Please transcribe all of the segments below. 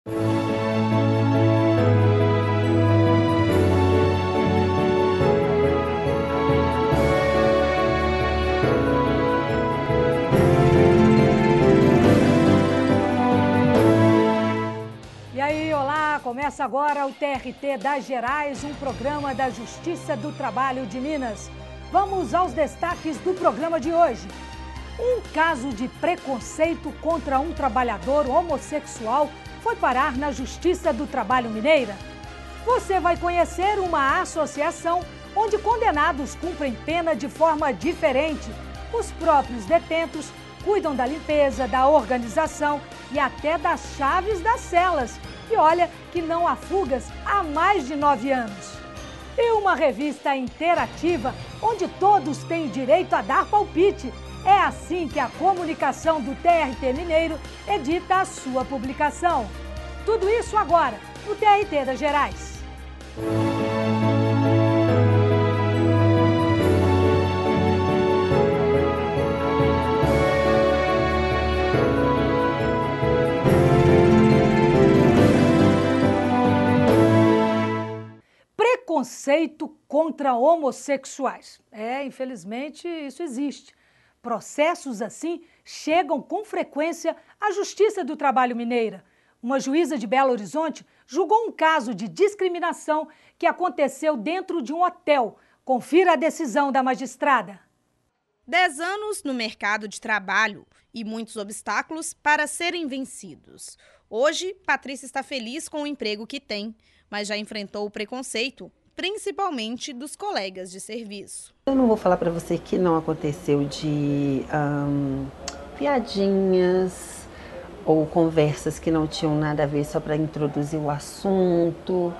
E aí, olá! Começa agora o TRT das Gerais, um programa da Justiça do Trabalho de Minas. Vamos aos destaques do programa de hoje. Um caso de preconceito contra um trabalhador homossexual foi parar na Justiça do Trabalho Mineira. Você vai conhecer uma associação onde condenados cumprem pena de forma diferente. Os próprios detentos cuidam da limpeza, da organização e até das chaves das celas. E olha que não há fugas há mais de 9 anos. E uma revista interativa onde todos têm direito a dar palpite. É assim que a comunicação do TRT Mineiro edita a sua publicação. Tudo isso agora no TRT das Gerais. Preconceito contra homossexuais. Infelizmente isso existe. Processos assim chegam com frequência à Justiça do Trabalho Mineira. Uma juíza de Belo Horizonte julgou um caso de discriminação que aconteceu dentro de um hotel. Confira a decisão da magistrada. 10 anos no mercado de trabalho e muitos obstáculos para serem vencidos. Hoje, Patrícia está feliz com o emprego que tem, mas já enfrentou o preconceito, principalmente dos colegas de serviço. Eu não vou falar para você que não aconteceu de piadinhas ou conversas que não tinham nada a ver só para introduzir o assunto,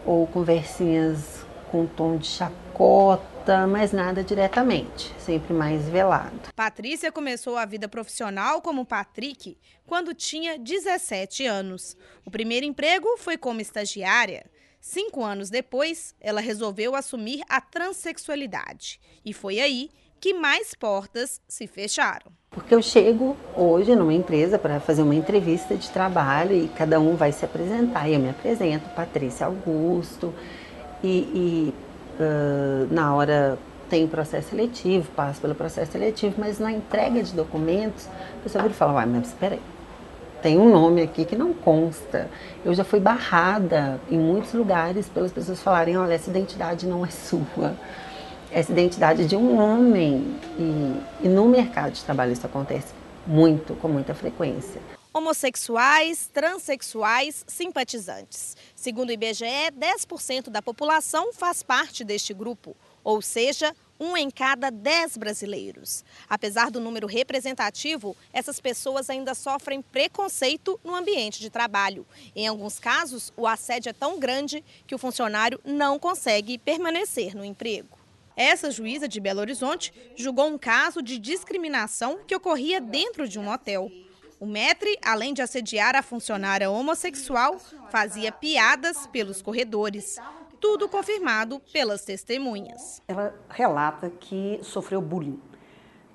ou conversinhas com tom de chacota, mas nada diretamente, sempre mais velado. Patrícia começou a vida profissional como Patrick quando tinha 17 anos. O primeiro emprego foi como estagiária. 5 anos depois, ela resolveu assumir a transexualidade. E foi aí que mais portas se fecharam. Porque eu chego hoje numa empresa para fazer uma entrevista de trabalho e cada um vai se apresentar. E eu me apresento, Patrícia Augusto, na hora tem o processo seletivo, passo pelo processo seletivo, mas na entrega de documentos, a pessoa vira e fala, mas espera aí. Tem um nome aqui que não consta. Eu já fui barrada em muitos lugares pelas pessoas falarem, olha, essa identidade não é sua. Essa identidade é de um homem. E no mercado de trabalho isso acontece muito, com muita frequência. Homossexuais, transexuais, simpatizantes. Segundo o IBGE, 10% da população faz parte deste grupo, ou seja, 1 em cada 10 brasileiros. Apesar do número representativo, essas pessoas ainda sofrem preconceito no ambiente de trabalho. Em alguns casos, o assédio é tão grande que o funcionário não consegue permanecer no emprego. Essa juíza de Belo Horizonte julgou um caso de discriminação que ocorria dentro de um hotel. O maître, além de assediar a funcionária homossexual, fazia piadas pelos corredores. Tudo confirmado pelas testemunhas. Ela relata que sofreu bullying,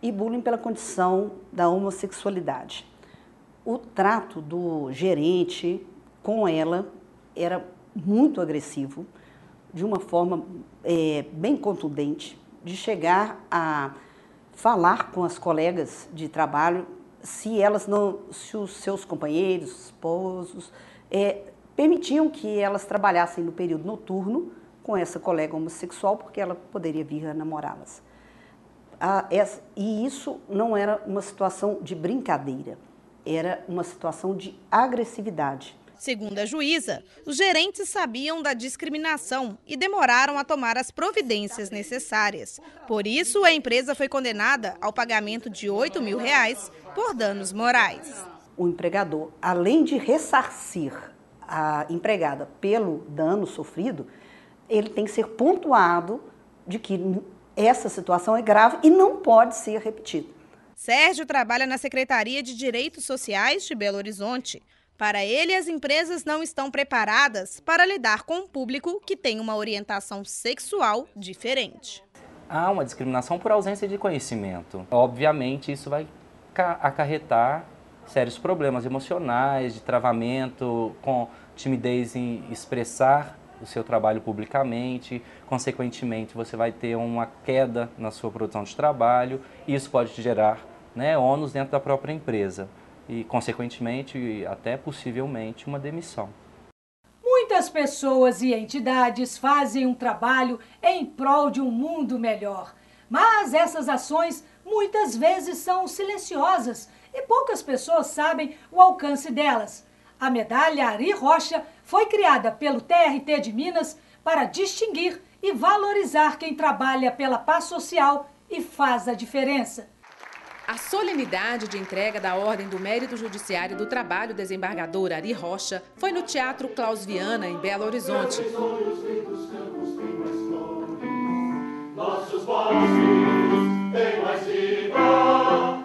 e bullying pela condição da homossexualidade. O trato do gerente com ela era muito agressivo, de uma forma bem contundente, de chegar a falar com as colegas de trabalho se os seus companheiros, esposos, permitiam que elas trabalhassem no período noturno com essa colega homossexual, porque ela poderia vir a namorá-las. E isso não era uma situação de brincadeira, era uma situação de agressividade. Segundo a juíza, os gerentes sabiam da discriminação e demoraram a tomar as providências necessárias. Por isso, a empresa foi condenada ao pagamento de R$ 8.000 por danos morais. O empregador, além de ressarcir a empregada pelo dano sofrido, ele tem que ser pontuado de que essa situação é grave e não pode ser repetida. Sérgio trabalha na Secretaria de Direitos Sociais de Belo Horizonte. Para ele, as empresas não estão preparadas para lidar com um público que tem uma orientação sexual diferente. Há uma discriminação por ausência de conhecimento. Obviamente, isso vai acarretar sérios problemas emocionais, de travamento, com timidez em expressar o seu trabalho publicamente. Consequentemente, você vai ter uma queda na sua produção de trabalho e isso pode te gerar, né, ônus dentro da própria empresa e, consequentemente, até possivelmente, uma demissão. Muitas pessoas e entidades fazem um trabalho em prol de um mundo melhor, mas essas ações muitas vezes são silenciosas e poucas pessoas sabem o alcance delas. A medalha Ari Rocha foi criada pelo TRT de Minas para distinguir e valorizar quem trabalha pela paz social e faz a diferença. A solenidade de entrega da Ordem do Mérito Judiciário do Trabalho desembargador Ari Rocha foi no Teatro Klaus Viana, em Belo Horizonte. Nossos bosques têm mais vida,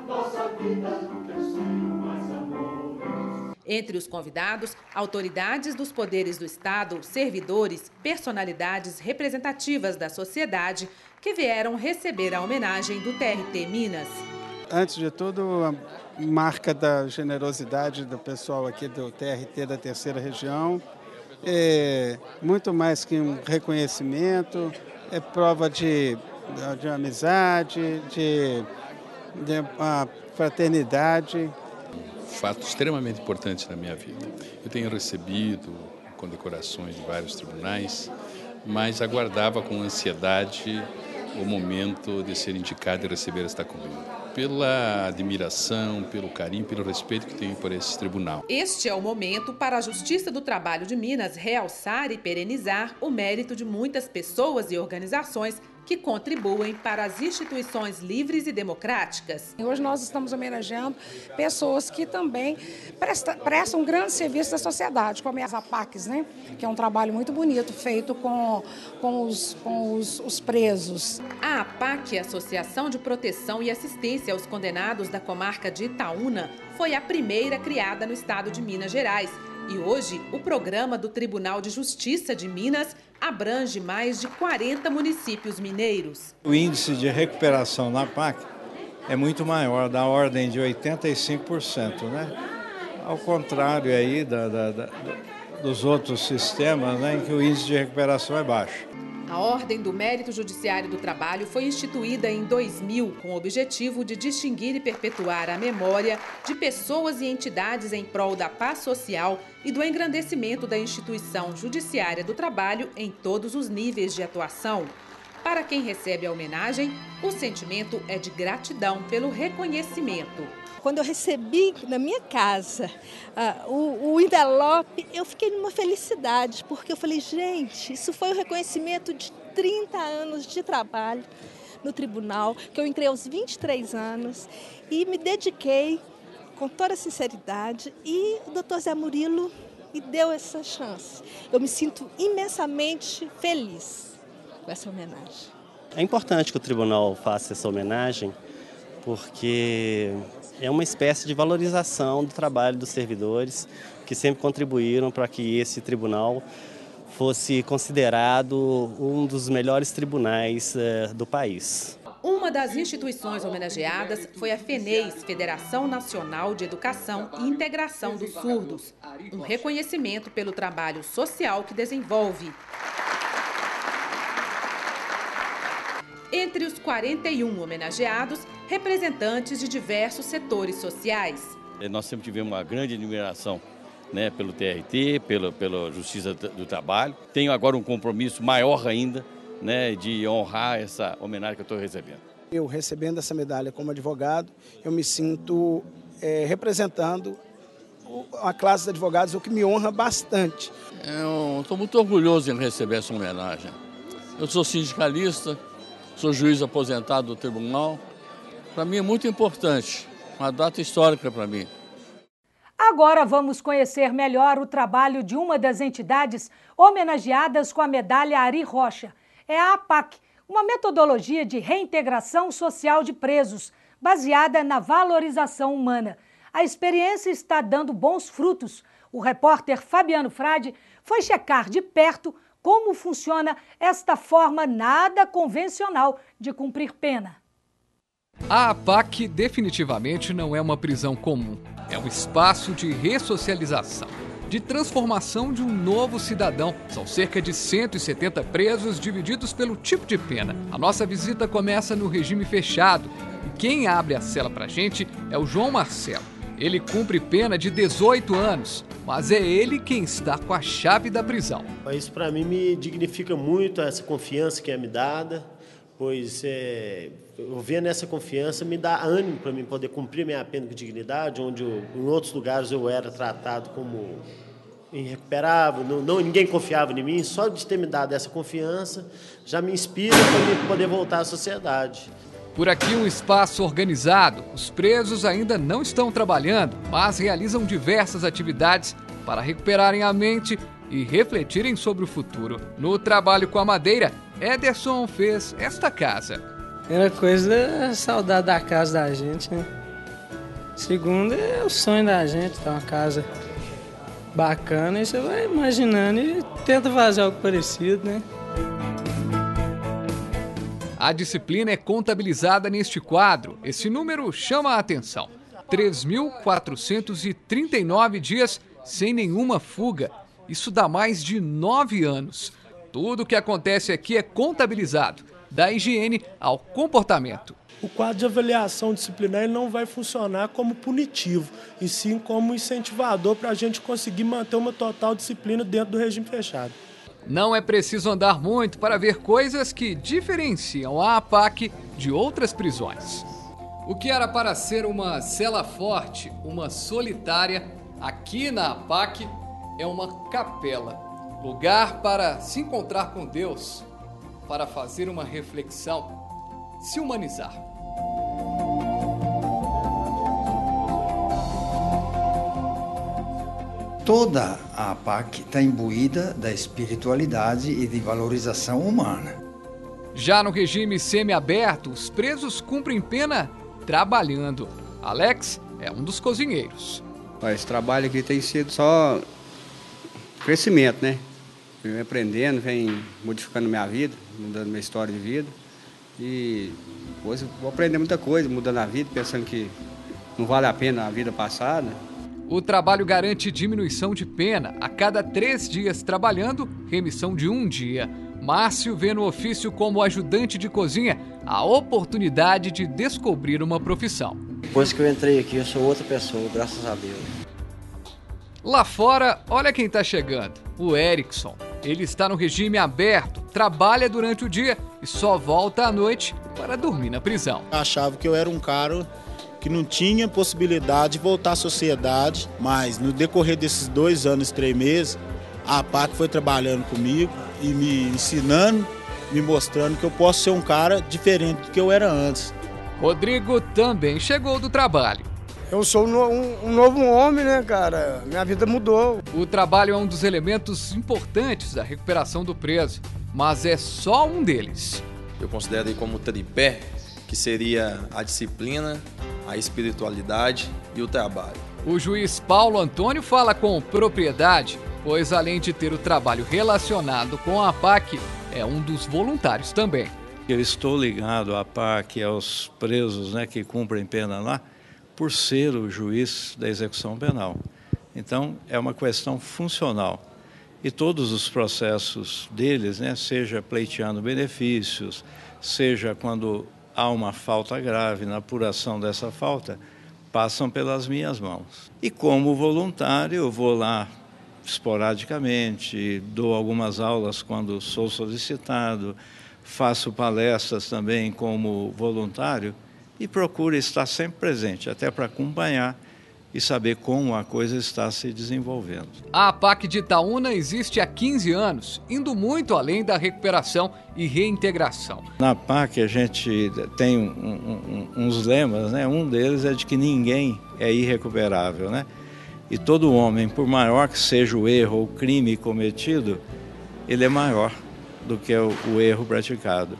nossa vida não quer sonho, mais amor. Entre os convidados, autoridades dos poderes do Estado, servidores, personalidades representativas da sociedade que vieram receber a homenagem do TRT Minas. Antes de tudo, a marca da generosidade do pessoal aqui do TRT da Terceira Região. É muito mais que um reconhecimento, é prova de amizade, de fraternidade. Fato extremamente importante na minha vida. Eu tenho recebido condecorações de vários tribunais, mas aguardava com ansiedade o momento de ser indicado e receber esta comenda. Pela admiração, pelo carinho, pelo respeito que tenho por esse tribunal. Este é o momento para a Justiça do Trabalho de Minas realçar e perenizar o mérito de muitas pessoas e organizações que contribuem para as instituições livres e democráticas. Hoje nós estamos homenageando pessoas que também prestam um grande serviço à sociedade, como as APACs, né? Que é um trabalho muito bonito, feito com os presos. A APAC, Associação de Proteção e Assistência aos Condenados da comarca de Itaúna, foi a primeira criada no estado de Minas Gerais. E hoje, o programa do Tribunal de Justiça de Minas abrange mais de 40 municípios mineiros. O índice de recuperação na APAC é muito maior, da ordem de 85%, né? Ao contrário aí dos outros sistemas, né, em que o índice de recuperação é baixo. A Ordem do Mérito Judiciário do Trabalho foi instituída em 2000 com o objetivo de distinguir e perpetuar a memória de pessoas e entidades em prol da paz social e do engrandecimento da instituição judiciária do trabalho em todos os níveis de atuação. Para quem recebe a homenagem, o sentimento é de gratidão pelo reconhecimento. Quando eu recebi na minha casa o envelope, eu fiquei numa felicidade, porque eu falei, gente, isso foi o reconhecimento de 30 anos de trabalho no tribunal, que eu entrei aos 23 anos e me dediquei com toda a sinceridade e o doutor Zé Murilo me deu essa chance. Eu me sinto imensamente feliz com essa homenagem. É importante que o tribunal faça essa homenagem, porque é uma espécie de valorização do trabalho dos servidores que sempre contribuíram para que esse tribunal fosse considerado um dos melhores tribunais do país. Uma das instituições homenageadas foi a FENEIS, Federação Nacional de Educação e Integração dos Surdos, um reconhecimento pelo trabalho social que desenvolve. Entre os 41 homenageados, representantes de diversos setores sociais. Nós sempre tivemos uma grande admiração, né, pelo TRT, pela Justiça do Trabalho. Tenho agora um compromisso maior ainda, né, de honrar essa homenagem que eu estou recebendo. Eu recebendo essa medalha como advogado, eu me sinto representando a classe de advogados, o que me honra bastante. Eu estou muito orgulhoso em receber essa homenagem. Eu sou sindicalista, sou juiz aposentado do tribunal. Para mim é muito importante, uma data histórica para mim. Agora vamos conhecer melhor o trabalho de uma das entidades homenageadas com a medalha Ari Rocha. É a APAC, uma metodologia de reintegração social de presos, baseada na valorização humana. A experiência está dando bons frutos. O repórter Fabiano Frade foi checar de perto como funciona esta forma nada convencional de cumprir pena. A APAC definitivamente não é uma prisão comum. É um espaço de ressocialização, de transformação de um novo cidadão. São cerca de 170 presos divididos pelo tipo de pena. A nossa visita começa no regime fechado e quem abre a cela pra gente é o João Marcelo. Ele cumpre pena de 18 anos, mas é ele quem está com a chave da prisão. Isso para mim me dignifica muito, essa confiança que é me dada, pois eu vendo essa confiança me dá ânimo para mim poder cumprir minha pena com dignidade, onde em outros lugares eu era tratado como irrecuperável, ninguém confiava em mim. Só de ter me dado essa confiança já me inspira para poder voltar à sociedade. Por aqui um espaço organizado. Os presos ainda não estão trabalhando, mas realizam diversas atividades para recuperarem a mente e refletirem sobre o futuro. No trabalho com a madeira, Ederson fez esta casa. Primeira coisa é a saudade da casa da gente, né? Segunda é o sonho da gente, ter uma casa bacana, e você vai imaginando e tenta fazer algo parecido, né? A disciplina é contabilizada neste quadro. Esse número chama a atenção. 3.439 dias sem nenhuma fuga. Isso dá mais de 9 anos. Tudo o que acontece aqui é contabilizado, da higiene ao comportamento. O quadro de avaliação disciplinar ele não vai funcionar como punitivo, e sim como incentivador para a gente conseguir manter uma total disciplina dentro do regime fechado. Não é preciso andar muito para ver coisas que diferenciam a APAC de outras prisões. O que era para ser uma cela forte, uma solitária, aqui na APAC é uma capela. Lugar para se encontrar com Deus, para fazer uma reflexão, se humanizar. Toda a APAC está imbuída da espiritualidade e de valorização humana. Já no regime semiaberto, os presos cumprem pena trabalhando. Alex é um dos cozinheiros. Esse trabalho aqui tem sido só crescimento, né? Vem aprendendo, vem modificando minha vida, mudando minha história de vida. E depois eu vou aprender muita coisa, mudando a vida, pensando que não vale a pena a vida passada. O trabalho garante diminuição de pena. A cada 3 dias trabalhando, remissão de 1 dia. Márcio vê no ofício como ajudante de cozinha a oportunidade de descobrir uma profissão. Depois que eu entrei aqui, eu sou outra pessoa, graças a Deus. Lá fora, olha quem está chegando, o Erickson. Ele está no regime aberto, trabalha durante o dia e só volta à noite para dormir na prisão. Eu achava que eu era um cara que não tinha possibilidade de voltar à sociedade, mas no decorrer desses 2 anos e 3 meses, a APAC foi trabalhando comigo e me ensinando, me mostrando que eu posso ser um cara diferente do que eu era antes. Rodrigo também chegou do trabalho. Eu sou um novo homem, né, cara? Minha vida mudou. O trabalho é um dos elementos importantes da recuperação do preso, mas é só um deles. Eu considero aí como tripé, que seria a disciplina, a espiritualidade e o trabalho. O juiz Paulo Antônio fala com propriedade, pois além de ter o trabalho relacionado com a APAC, é um dos voluntários também. Eu estou ligado à APAC e aos presos, né, que cumprem pena lá, por ser o juiz da execução penal. Então, é uma questão funcional. E todos os processos deles, né, seja pleiteando benefícios, seja quando há uma falta grave na apuração dessa falta, passam pelas minhas mãos. E como voluntário, eu vou lá esporadicamente, dou algumas aulas quando sou solicitado, faço palestras também como voluntário e procuro estar sempre presente, até para acompanhar e saber como a coisa está se desenvolvendo. A APAC de Itaúna existe há 15 anos, indo muito além da recuperação e reintegração. Na APAC a gente tem uns lemas, né? Um deles é de que ninguém é irrecuperável, né? E todo homem, por maior que seja o erro ou o crime cometido, ele é maior do que o erro praticado.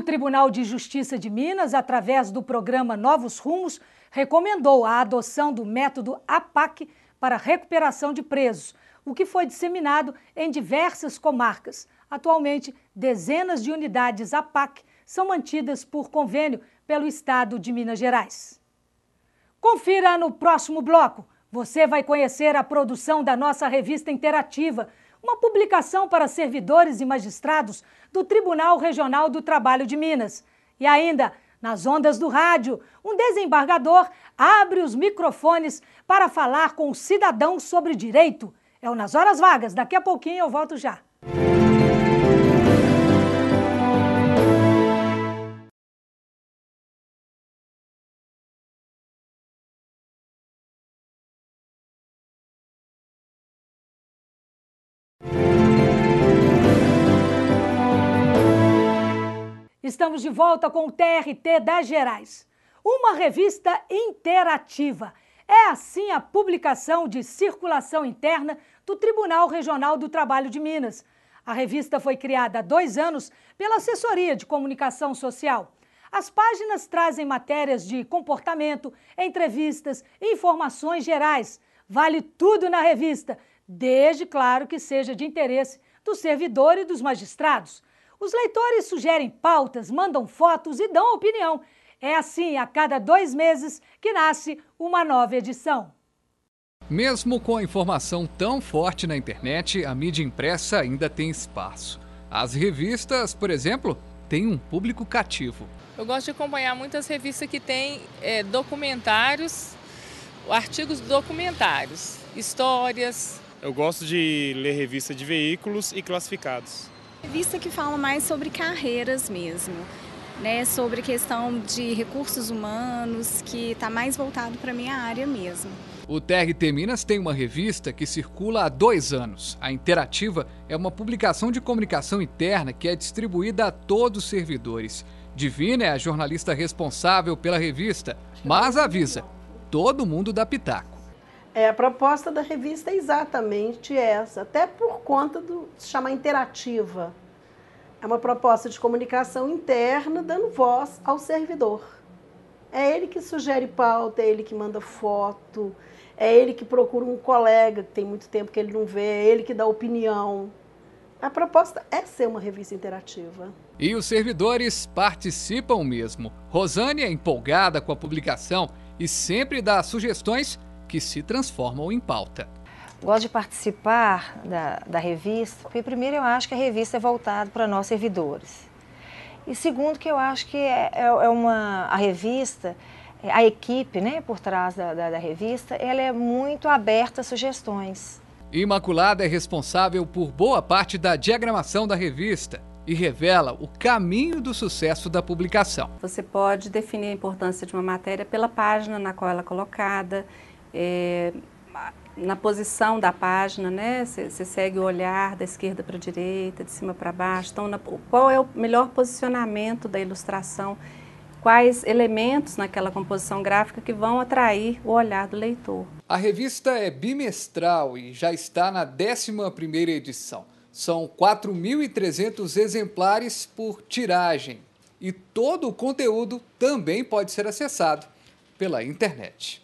Tribunal de Justiça de Minas, através do programa Novos Rumos, recomendou a adoção do método APAC para recuperação de presos, o que foi disseminado em diversas comarcas. Atualmente, dezenas de unidades APAC são mantidas por convênio pelo Estado de Minas Gerais. Confira no próximo bloco. Você vai conhecer a produção da nossa revista interativa, uma publicação para servidores e magistrados do Tribunal Regional do Trabalho de Minas. E ainda, nas ondas do rádio, um desembargador abre os microfones para falar com o cidadão sobre direito. É o Nas Horas Vagas. Daqui a pouquinho eu volto já. Estamos de volta com o TRT das Gerais, uma revista interativa. É assim a publicação de circulação interna do Tribunal Regional do Trabalho de Minas. A revista foi criada há 2 anos pela Assessoria de Comunicação Social. As páginas trazem matérias de comportamento, entrevistas e informações gerais. Vale tudo na revista, desde, claro, que seja de interesse do servidor e dos magistrados. Os leitores sugerem pautas, mandam fotos e dão opinião. É assim a cada 2 meses que nasce uma nova edição. Mesmo com a informação tão forte na internet, a mídia impressa ainda tem espaço. As revistas, por exemplo, têm um público cativo. Eu gosto de acompanhar muitas revistas que têm documentários, artigos documentários, histórias. Eu gosto de ler revista de veículos e classificados. Revista que fala mais sobre carreiras mesmo, né? Sobre questão de recursos humanos, que está mais voltado para a minha área mesmo. O TRT Minas tem uma revista que circula há 2 anos. A Interativa é uma publicação de comunicação interna que é distribuída a todos os servidores. Divina é a jornalista responsável pela revista, mas avisa, todo mundo dá pitaco. A proposta da revista é exatamente essa, até por conta de se chamar interativa. É uma proposta de comunicação interna, dando voz ao servidor. É ele que sugere pauta, é ele que manda foto, é ele que procura um colega que tem muito tempo que ele não vê, é ele que dá opinião. A proposta é ser uma revista interativa. E os servidores participam mesmo. Rosane é empolgada com a publicação e sempre dá sugestões que se transformam em pauta. Gosto de participar da revista, porque primeiro eu acho que a revista é voltada para nós servidores. E segundo que eu acho que a revista, a equipe, né, por trás da revista, ela é muito aberta a sugestões. Imaculada é responsável por boa parte da diagramação da revista e revela o caminho do sucesso da publicação. Você pode definir a importância de uma matéria pela página na qual ela é colocada, na posição da página, né? Você segue o olhar da esquerda para a direita, de cima para baixo. Então, qual é o melhor posicionamento da ilustração? Quais elementos naquela composição gráfica que vão atrair o olhar do leitor? A revista é bimestral e já está na 11ª edição. São 4.300 exemplares por tiragem. E todo o conteúdo também pode ser acessado pela internet.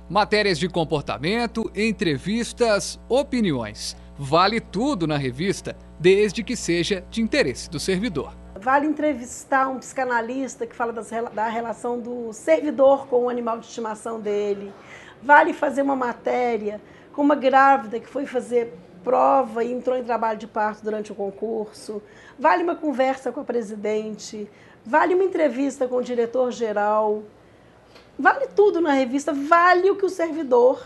Matérias de comportamento, entrevistas, opiniões. Vale tudo na revista, desde que seja de interesse do servidor. Vale entrevistar um psicanalista que fala da relação do servidor com o animal de estimação dele. Vale fazer uma matéria com uma grávida que foi fazer prova e entrou em trabalho de parto durante o concurso. Vale uma conversa com a presidente. Vale uma entrevista com o diretor-geral. Vale tudo na revista, vale o que o servidor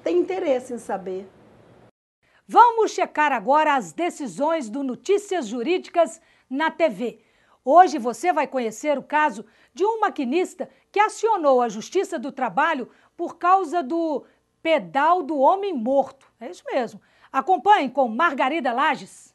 tem interesse em saber. Vamos checar agora as decisões do Notícias Jurídicas na TV. Hoje você vai conhecer o caso de um maquinista que acionou a Justiça do Trabalho por causa do pedal do homem morto. É isso mesmo. Acompanhe com Margarida Lages.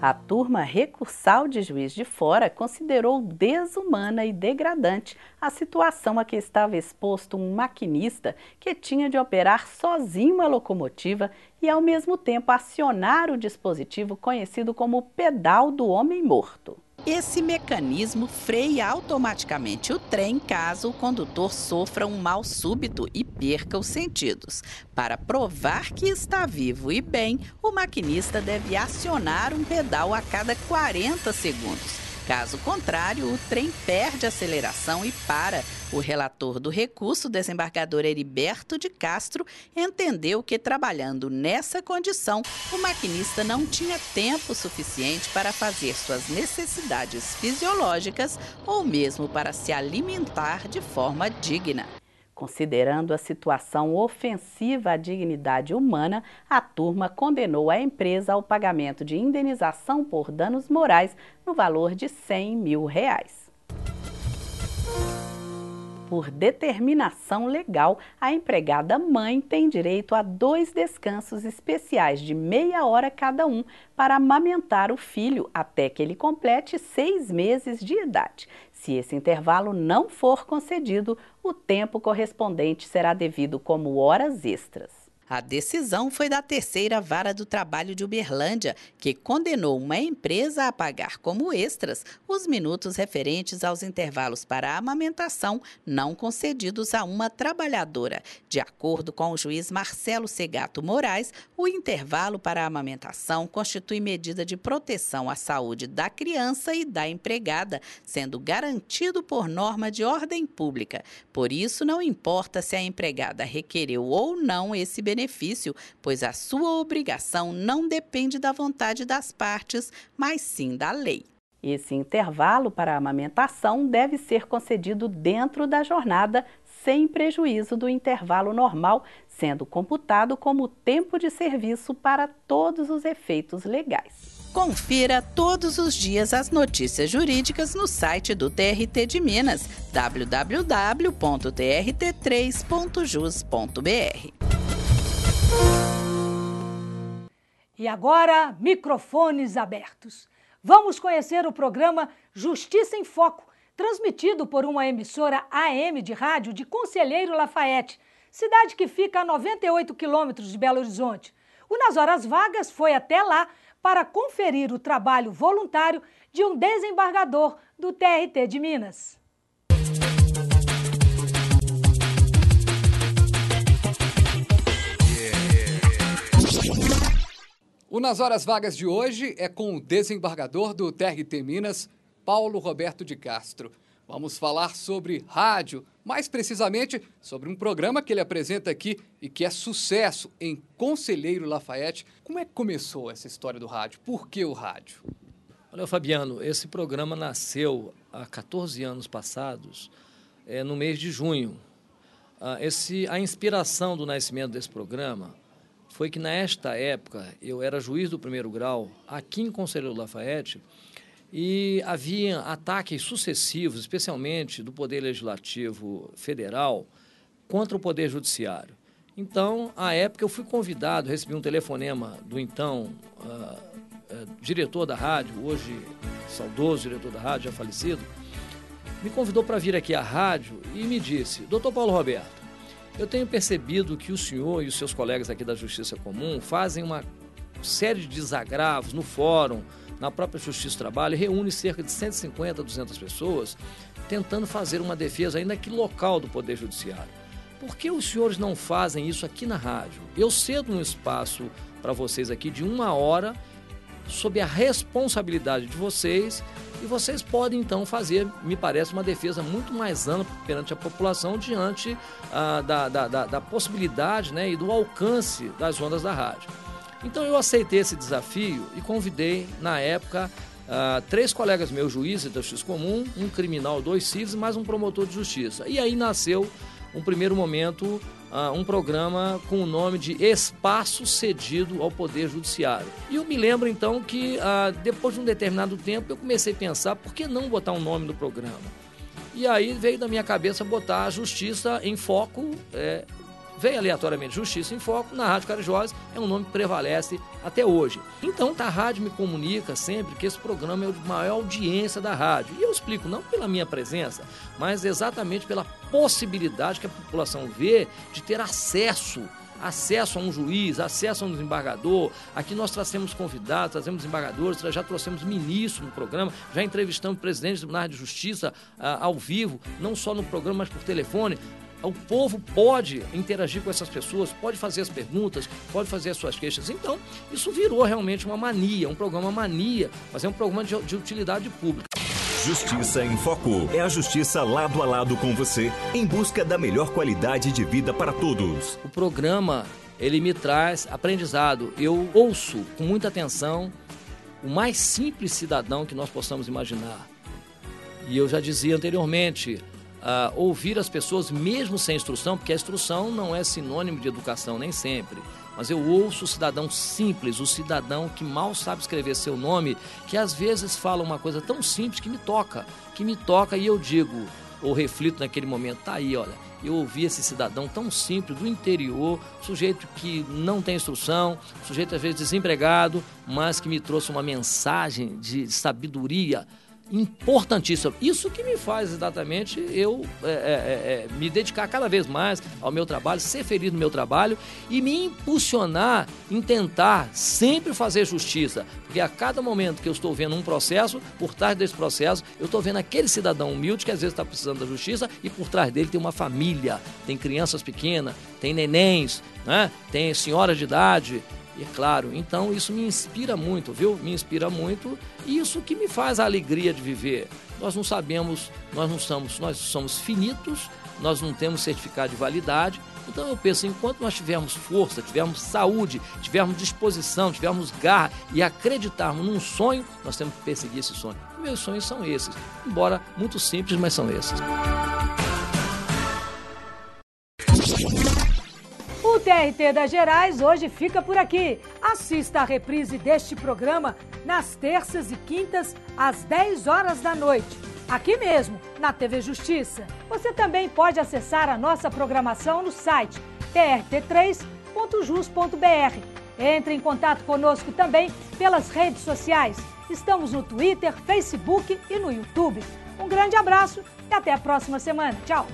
A turma recursal de Juiz de Fora considerou desumana e degradante a situação a que estava exposto um maquinista que tinha de operar sozinho uma locomotiva e, ao mesmo tempo, acionar o dispositivo conhecido como pedal do homem morto. Esse mecanismo freia automaticamente o trem caso o condutor sofra um mal súbito e perca os sentidos. Para provar que está vivo e bem, o maquinista deve acionar um pedal a cada 40 segundos. Caso contrário, o trem perde a aceleração e para. O relator do recurso, o desembargador Heriberto de Castro, entendeu que, trabalhando nessa condição, o maquinista não tinha tempo suficiente para fazer suas necessidades fisiológicas ou mesmo para se alimentar de forma digna. Considerando a situação ofensiva à dignidade humana, a turma condenou a empresa ao pagamento de indenização por danos morais no valor de R$100 mil. Por determinação legal, a empregada mãe tem direito a 2 descansos especiais de meia hora cada um para amamentar o filho até que ele complete 6 meses de idade. Se esse intervalo não for concedido, o tempo correspondente será devido como horas extras. A decisão foi da Terceira Vara do Trabalho de Uberlândia, que condenou uma empresa a pagar como extras os minutos referentes aos intervalos para a amamentação não concedidos a uma trabalhadora. De acordo com o juiz Marcelo Segato Moraes, o intervalo para a amamentação constitui medida de proteção à saúde da criança e da empregada, sendo garantido por norma de ordem pública. Por isso, não importa se a empregada requereu ou não esse benefício, pois a sua obrigação não depende da vontade das partes, mas sim da lei. Esse intervalo para a amamentação deve ser concedido dentro da jornada, sem prejuízo do intervalo normal, sendo computado como tempo de serviço para todos os efeitos legais. Confira todos os dias as notícias jurídicas no site do TRT de Minas, www.trt3.jus.br. E agora, microfones abertos. Vamos conhecer o programa Justiça em Foco, transmitido por uma emissora AM de rádio de Conselheiro Lafayette, cidade que fica a 98 quilômetros de Belo Horizonte. O Nas Horas Vagas foi até lá para conferir o trabalho voluntário de um desembargador do TRT de Minas. O Nas Horas Vagas de hoje é com o desembargador do TRT Minas, Paulo Roberto de Castro. Vamos falar sobre rádio, mais precisamente sobre um programa que ele apresenta aqui e que é sucesso em Conselheiro Lafayette. Como é que começou essa história do rádio? Por que o rádio? Olha, Fabiano, esse programa nasceu há 14 anos passados, no mês de junho. A inspiração do nascimento desse programa foi que, nesta época, eu era juiz do primeiro grau aqui em Conselheiro Lafayette e havia ataques sucessivos, especialmente do Poder Legislativo Federal, contra o Poder Judiciário. Então, à época, eu fui convidado, recebi um telefonema do então diretor da rádio, hoje saudoso diretor da rádio, já falecido, me convidou para vir aqui à rádio e me disse: Dr. Paulo Roberto, eu tenho percebido que o senhor e os seus colegas aqui da Justiça Comum fazem uma série de desagravos no fórum, na própria Justiça do Trabalho, reúne cerca de 150 a 200 pessoas, tentando fazer uma defesa ainda que local do Poder Judiciário. Por que os senhores não fazem isso aqui na rádio? Eu cedo um espaço para vocês aqui de 1 hora, sob a responsabilidade de vocês, e vocês podem, então, fazer, me parece, uma defesa muito mais ampla perante a população diante da possibilidade, né, e do alcance das ondas da rádio. Então, eu aceitei esse desafio e convidei, na época, 3 colegas meus, juízes da Justiça Comum, um criminal, 2 civis, mais um promotor de justiça. E aí nasceu, um primeiro momento, um programa com o nome de Espaço Cedido ao Poder Judiciário. E eu me lembro, então, que depois de um determinado tempo eu comecei a pensar, por que não botar um nome no programa? E aí veio da minha cabeça botar a Justiça em Foco, veio aleatoriamente Justiça em Foco, na Rádio Carajós é um nome que prevalece até hoje. Então a rádio me comunica sempre que esse programa é o de maior audiência da rádio. E eu explico, não pela minha presença, mas exatamente pela possibilidade que a população vê de ter acesso a um juiz, acesso a um desembargador. Aqui nós trazemos convidados, trazemos desembargadores, já trouxemos ministros no programa, já entrevistamos presidentes do Tribunal de Justiça ao vivo, não só no programa, mas por telefone. O povo pode interagir com essas pessoas, pode fazer as perguntas, pode fazer as suas queixas. Então, isso virou realmente uma mania, um programa mania, mas é um programa de utilidade pública. Justiça em Foco. É a justiça lado a lado com você, em busca da melhor qualidade de vida para todos. O programa, ele me traz aprendizado. Eu ouço com muita atenção o mais simples cidadão que nós possamos imaginar. E eu já dizia anteriormente, ouvir as pessoas mesmo sem instrução, porque a instrução não é sinônimo de educação, nem sempre. Mas eu ouço o cidadão simples, o cidadão que mal sabe escrever seu nome, que às vezes fala uma coisa tão simples que me toca e eu digo, ou reflito naquele momento, tá aí, olha, eu ouvi esse cidadão tão simples do interior, sujeito que não tem instrução, sujeito às vezes desempregado, mas que me trouxe uma mensagem de sabedoria importantíssimo. Isso que me faz exatamente eu me dedicar cada vez mais ao meu trabalho, ser feliz no meu trabalho e me impulsionar em tentar sempre fazer justiça. Porque a cada momento que eu estou vendo um processo, por trás desse processo, eu estou vendo aquele cidadão humilde que às vezes está precisando da justiça e por trás dele tem uma família, tem crianças pequenas, tem nenéns, né? Tem senhoras de idade. E claro, então isso me inspira muito, viu? Me inspira muito e isso que me faz a alegria de viver. Nós não sabemos, nós somos finitos, nós não temos certificado de validade. Então eu penso, enquanto nós tivermos força, tivermos saúde, tivermos disposição, tivermos garra e acreditarmos num sonho, nós temos que perseguir esse sonho. E meus sonhos são esses, embora muito simples, mas são esses. O TRT das Gerais hoje fica por aqui. Assista a reprise deste programa nas terças e quintas, às 10 horas da noite. Aqui mesmo, na TV Justiça. Você também pode acessar a nossa programação no site trt3.jus.br. Entre em contato conosco também pelas redes sociais. Estamos no Twitter, Facebook e no YouTube. Um grande abraço e até a próxima semana. Tchau!